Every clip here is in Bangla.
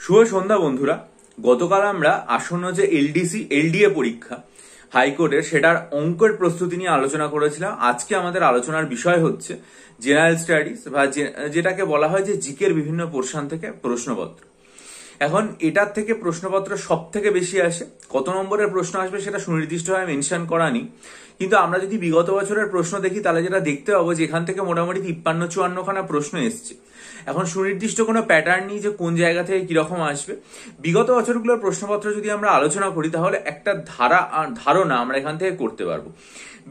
শুভ সন্ধ্যা বন্ধুরা। গতকাল আমরা আসন্ন যে এলডিসি এলডিএ পরীক্ষা হাইকোর্টের সেটার অঙ্কের প্রস্তুতি নিয়ে আলোচনা করেছিলাম। আজকে আমাদের আলোচনার বিষয় হচ্ছে জেনারেল স্টাডিজ বা যেটাকে বলা হয় যে জিকের বিভিন্ন পোর্শন থেকে প্রশ্নপত্র। এখন এটার থেকে প্রশ্নপত্র সব থেকে বেশি আসে। কত নম্বরের প্রশ্ন আসবে সেটা সুনির্দিষ্টভাবে মেনশন করা নেই, কিন্তু আমরা যদি বিগত বছরের প্রশ্ন দেখি তাহলে যেটা দেখতে পাবো যে এখান থেকে মোটামুটি 53-54 খানা প্রশ্ন এসছে। এখন সুনির্দিষ্ট কোনো প্যাটার্ন নেই যে কোন জায়গা থেকে কিরকম আসবে। বিগত বছরগুলোর প্রশ্নপত্র যদি আমরা আলোচনা করি তাহলে একটা ধারণা আমরা এখান থেকে করতে পারবো।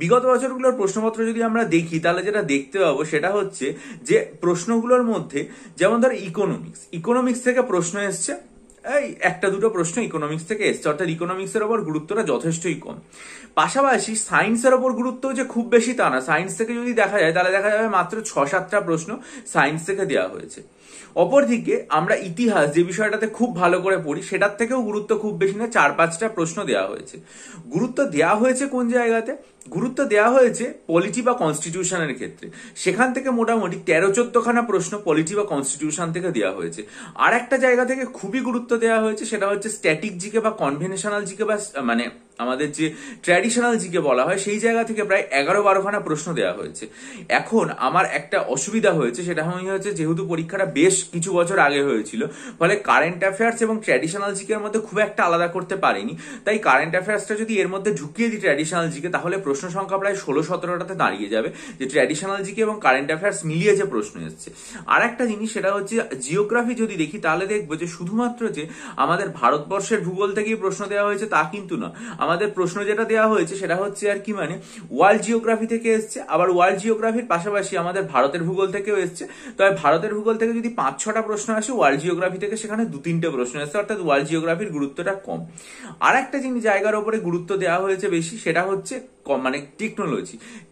বিগত বছরগুলোর প্রশ্নপত্র যদি আমরা দেখি তাহলে যেটা দেখতে পাবো সেটা হচ্ছে যে প্রশ্নগুলোর মধ্যে যেমন ধর ইকোনমিক্স থেকে প্রশ্ন এসছে, এই একটা দুটো প্রশ্ন ইকোনমিক্স থেকে এসছে, অর্থাৎ ইকোনমিক্সের ওপর গুরুত্বটা যথেষ্টই কম। পাশাপাশি সায়েন্সের ওপর গুরুত্ব যে খুব বেশি তা না, সায়েন্স থেকে যদি দেখা যায় তাহলে দেখা যাবে মাত্র 6-7টা প্রশ্ন সায়েন্স থেকে দেওয়া হয়েছে। অপরদিকে আমরা ইতিহাস যে বিষয়টাতে খুব ভালো করে পড়ি সেটার থেকেও গুরুত্ব খুব বেশি না, 4-5টা প্রশ্ন দেওয়া হয়েছে। গুরুত্ব দেওয়া হয়েছে কোন জায়গাতে? গুরুত্ব দেওয়া হয়েছে পলিটি বা কনস্টিটিউশনের ক্ষেত্রে। সেখান থেকে মোটামুটি 13-14 খানা প্রশ্ন পলিটি বা কনস্টিটিউশন থেকে দেওয়া হয়েছে। আর একটা জায়গা থেকে খুবই গুরুত্ব দেওয়া হয়েছে, সেটা হচ্ছে স্ট্যাটিক জিকে বা কনভেনশনাল জিকে বা মানে আমাদের যে ট্র্যাডিশনাল জিকে বলা হয় সেই জায়গা থেকে প্রায় 11-12 খানা প্রশ্ন দেওয়া হয়েছে। এখন আমার একটা অসুবিধা হয়েছে, সেটা হচ্ছে যেহেতু পরীক্ষাটা বেশ কিছু বছর আগে হয়েছিল, ফলে কারেন্ট অ্যাফেয়ার্স এবং ট্র্যাডিশনাল জিকের মধ্যে খুব একটা আলাদা করতে পারিনি। তাই কারেন্ট অ্যাফেয়ার্সটা যদি এর মধ্যে ঢুকিয়ে দিই ট্র্যাডিশনাল জিকে তাহলে প্রশ্ন সংখ্যা প্রায় 16-17টাতে দাঁড়িয়ে যাবে, যে ট্র্যাডিশনাল জিকে এবং কারেন্ট অ্যাফেয়ার্স মিলিয়ে যে প্রশ্ন এসছে। আর একটা জিনিস সেটা হচ্ছে জিওগ্রাফি যদি দেখি তাহলে দেখবো যে শুধুমাত্র যে আমাদের ভারতবর্ষের ভূগোল থেকেই প্রশ্ন দেওয়া হয়েছে তা কিন্তু না, আমাদের প্রশ্ন যেটা দেওয়া হয়েছে সেটা হচ্ছে আর কি মানে ওয়ার্ল্ড জিওগ্রাফি থেকে এসছে, আবার ওয়ার্ল্ড জিওগ্রাফির পাশাপাশি আমাদের ভারতের ভূগোল থেকেও এসছে। তবে ভারতের ভূগোল থেকে যদি 5-6টা প্রশ্ন আসে, ওয়ার্ল্ড জিওগ্রাফি থেকে সেখানে 2-3টে প্রশ্ন আসছে, অর্থাৎ ওয়ার্ল্ড জিওগ্রাফির গুরুত্বটা কম। আর একটা জিনিস জায়গার উপরে গুরুত্ব দেওয়া হয়েছে বেশি, সেটা হচ্ছে মানে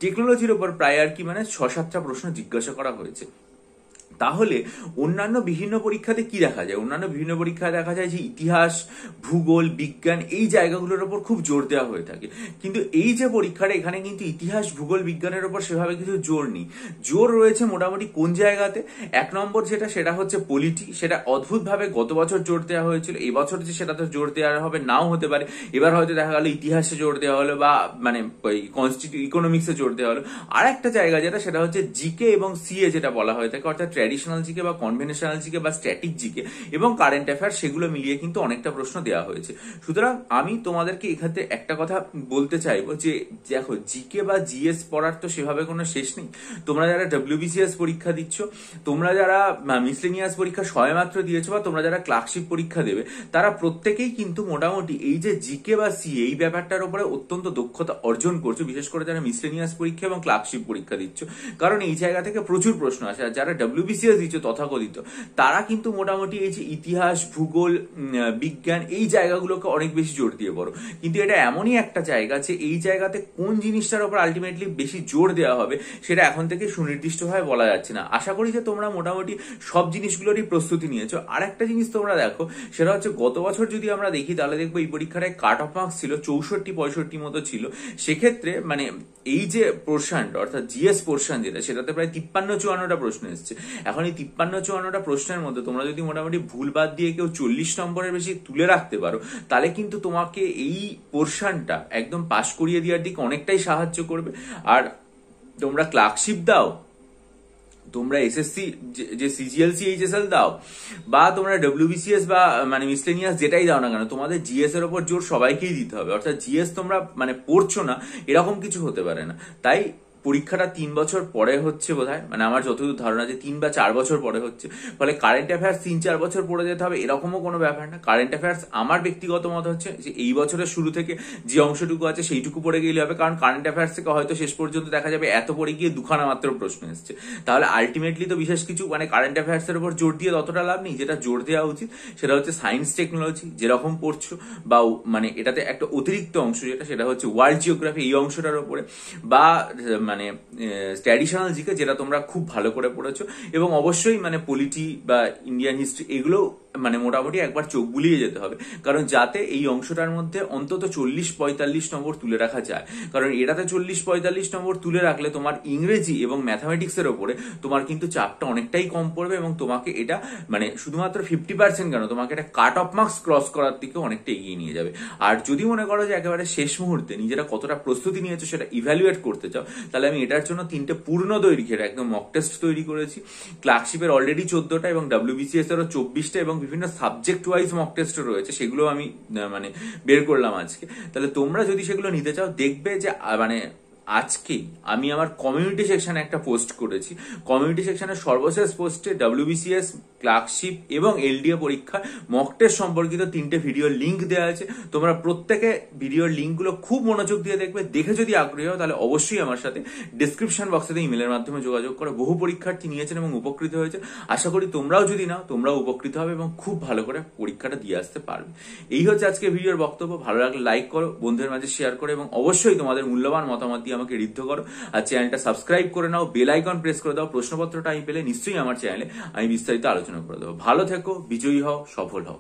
টেকনোলজির উপর প্রায় আর কি মানে 6-7টা প্রশ্ন জিজ্ঞাসা করা হয়েছে। তাহলে অন্যান্য বিভিন্ন পরীক্ষাতে কি দেখা যায়? অন্যান্য বিভিন্ন পরীক্ষায় দেখা যায় যে ইতিহাস, ভূগোল, বিজ্ঞান এই জায়গাগুলোর উপর খুব জোর দেওয়া হয়ে থাকে, কিন্তু এই যে পরীক্ষাটা এখানে কিন্তু ইতিহাস, ভূগোল, বিজ্ঞানের উপর সেভাবে কিছু জোর নেই। জোর রয়েছে মোটামুটি কোন জায়গাতে? 1 নম্বর সেটা হচ্ছে পলিটি। সেটা অদ্ভুতভাবে গত বছর জোর দেওয়া হয়েছিল, এবছর যে সেটা তো জোর দেওয়া হবে নাও হতে পারে। এবার হয়তো দেখা গেল ইতিহাসে জোর দেওয়া হলো বা মানে ইকোনমিক্সে জোর দেওয়া হলো। আর একটা জায়গা সেটা হচ্ছে জিকে এবং সিএ যেটা বলা হয়ে থাকে, অর্থাৎ ট্র্যাডিশনাল জিকে বা কনভেনশনাল জিকে বা স্ট্যাটিক জিকে এবং কারেন্ট অ্যাফেয়ার্স, সেগুলো মিলিয়ে কিন্তু অনেকটা প্রশ্ন দেওয়া হয়েছে। সুতরাং আমি তোমাদেরকে এখানে একটা কথা বলতে চাইবো যে দেখো, জিকে বা জিএস পড়ার তো সেভাবে কোনো শেষ নেই। তোমরা যারা ডব্লিউবিসিএস পরীক্ষা দিচ্ছ, তোমরা যারা মিসলেনিয়াস পরীক্ষা সবেমাত্র দিয়েছো, বা তোমরা যারা ক্লার্কশিপ পরীক্ষা দেবে, তারা প্রত্যেকেই কিন্তু মোটামুটি এই যে জিকে বা সিএ এই ব্যাপারটার উপরে অত্যন্ত দক্ষতা অর্জন করছো, বিশেষ করে যারা মিসলেনিয়াস পরীক্ষা এবং ক্লার্কশিপ পরীক্ষা দিচ্ছ, কারণ এই জায়গা থেকে প্রচুর প্রশ্ন আসে। আর যারা ডব্লিউবিসিএস দিচ্ছ তথাকথিত, তারা কিন্তু মোটামুটি এই যে ইতিহাস, ভূগোল, বিজ্ঞান এই জায়গাগুলোকে অনেক বেশি জোর দিয়ে পড়ো। কিন্তু এটা এমনই একটা জায়গা যে এই জায়গাতে কোন জিনিসটার উপর আলটিমেটলি বেশি জোর দেওয়া হবে সেটা এখন থেকে সুনির্দিষ্টভাবে বলা যাচ্ছে না। আশা করি যে তোমরা মোটামুটি সব জিনিসগুলোরই প্রস্তুতি নিয়েছো। আর একটা জিনিস তোমরা দেখো, সেটা হচ্ছে গত বছর যদি আমরা দেখি তাহলে দেখবো এই পরীক্ষাটায় কাট অফ মার্কস ছিল 64-65 মতো ছিল। সেক্ষেত্রে মানে এই যে পোর্শনটা, অর্থাৎ জিএস পোর্শন যেটা, সেটাতে প্রায় 53-54টা প্রশ্ন এসছে। এখন এই 53-54টা প্রশ্নের মধ্যে তোমরা যদি মোটামুটি ভুল বাদ দিয়ে কেউ 40 নম্বরের বেশি তুলে রাখতে পারো, তাহলে কিন্তু তোমাকে এই পোর্শনটা একদম পাস করিয়ে দেওয়ার দিকে অনেকটাই সাহায্য করবে। আর তোমরা ক্লার্কশিপ দাও, তোমরা এসএসসি যে সিজিএলসি এইচএসএল দাও, বা তোমরা ডব্লিউবিসিএস বা মানে মিসলেনিয়াস যেটাই দাও না কেন, তোমাদের জিএস এর উপর জোর সবাইকেই দিতে হবে। অর্থাৎ জিএস তোমরা মানে পড়ছো না এরকম কিছু হতে পারে না। তাই পরীক্ষাটা 3 বছর পরে হচ্ছে বোধহয়, মানে আমার যতদূর ধারণা যে 3 বা 4 বছর পরে হচ্ছে, ফলে কারেন্ট অ্যাফেয়ার্স 3-4 বছর পড়ে যেতে হবে এরকমও কোনো ব্যাপার না। কারেন্ট অ্যাফেয়ার্স আমার ব্যক্তিগত মত হচ্ছে যে এই বছরের শুরু থেকে যে অংশটুকু আছে সেইটুকু পড়ে গেলে হবে, কারণ কারেন্ট অ্যাফেয়ার্স থেকে হয়তো শেষ পর্যন্ত দেখা যাবে এত পড়ে গিয়ে 2খানা মাত্র প্রশ্ন এসছে। তাহলে আলটিমেটলি তো বিশেষ কিছু মানে কারেন্ট অ্যাফেয়ার্স এর উপর জোর দিয়ে ততটা লাভ নেই। যেটা জোর দেওয়া উচিত সেটা হচ্ছে সায়েন্স টেকনোলজি যেরকম পড়ছো, বা মানে এটাতে একটা অতিরিক্ত অংশ যেটা সেটা হচ্ছে ওয়ার্ল্ড জিওগ্রাফি এই অংশটার উপরে, বা মানে ট্র্যাডিশনাল জিকে, যেটা তোমরা খুব ভালো করে পড়েছো, এবং অবশ্যই মানে পলিটি বা ইন্ডিয়ান হিস্ট্রি এগুলো মানে মোটামুটি একবার চোখ বুলিয়ে যেতে হবে, কারণ যাতে এই অংশটার মধ্যে অন্তত 40-45 নম্বর তুলে রাখা যায়। কারণ এটাতে 40-45 নম্বর তুলে রাখলে তোমার ইংরেজি এবং ম্যাথামেটিক্সের ওপরে তোমার কিন্তু চাপটা অনেকটাই কম পড়বে, এবং তোমাকে এটা মানে শুধুমাত্র 50% কেন, তোমাকে এটা কাট অফ মার্কস ক্রস করার দিকে অনেকটা এগিয়ে নিয়ে যাবে। আর যদি মনে করো যে একেবারে শেষ মুহূর্তে নিজেরা কতটা প্রস্তুতি নিয়েছো সেটা ইভ্যালুয়েট করতে চাও, তাহলে আমি এটার জন্য 3টে পূর্ণ দৈর্ঘ্যের একদম মক টেস্ট তৈরি করেছি। ক্লার্কশিপের অলরেডি 14টা এবং WBCS এরও 24টা, এবং বিভিন্ন সাবজেক্ট ওয়াইজ মক টেস্ট রয়েছে, সেগুলো আমি মানে বের করলাম আজকে। তাহলে তোমরা যদি সেগুলো নিতে চাও, দেখবে যে মানে আজকে আমি আমার কমিউনিটি সেকশনে একটা পোস্ট করেছি। কমিউনিটি সেকশনের সর্বশেষ পোস্টে WBCS, ক্লার্কশিপ এবং LDA পরীক্ষার মক টেস্ট সম্পর্কিত 3টে ভিডিওর লিঙ্ক দেওয়া আছে। তোমরা প্রত্যেকে ভিডিওর লিঙ্কগুলো খুব মনোযোগ দিয়ে দেখবে। দেখে যদি আগ্রহী হও তাহলে অবশ্যই আমার সাথে ডিসক্রিপশন বক্সে ইমেলের মাধ্যমে যোগাযোগ করো। বহু পরীক্ষার্থী নিয়েছেন এবং উপকৃত হয়েছে। আশা করি তোমরাও যদি নাও তোমরাও উপকৃত হবে এবং খুব ভালো করে পরীক্ষাটা দিয়ে আসতে পারবে। এই হচ্ছে আজকে ভিডিওর বক্তব্য। ভালো লাগলে লাইক করো, বন্ধুদের মাঝে শেয়ার করো, এবং অবশ্যই তোমাদের মূল্যবান মতামত দিয়ে আমাকে ঋদ্ধ করো। আর চ্যানেলটা সাবস্ক্রাইব করে নাও, বেল আইকন প্রেস করে দাও। প্রশ্নপত্রটা আমি পেলে নিশ্চয়ই আমার চ্যানেলে আমি বিস্তারিত আলোচনা করে দেবো। ভালো থেকো, বিজয়ী হও, সফল হও।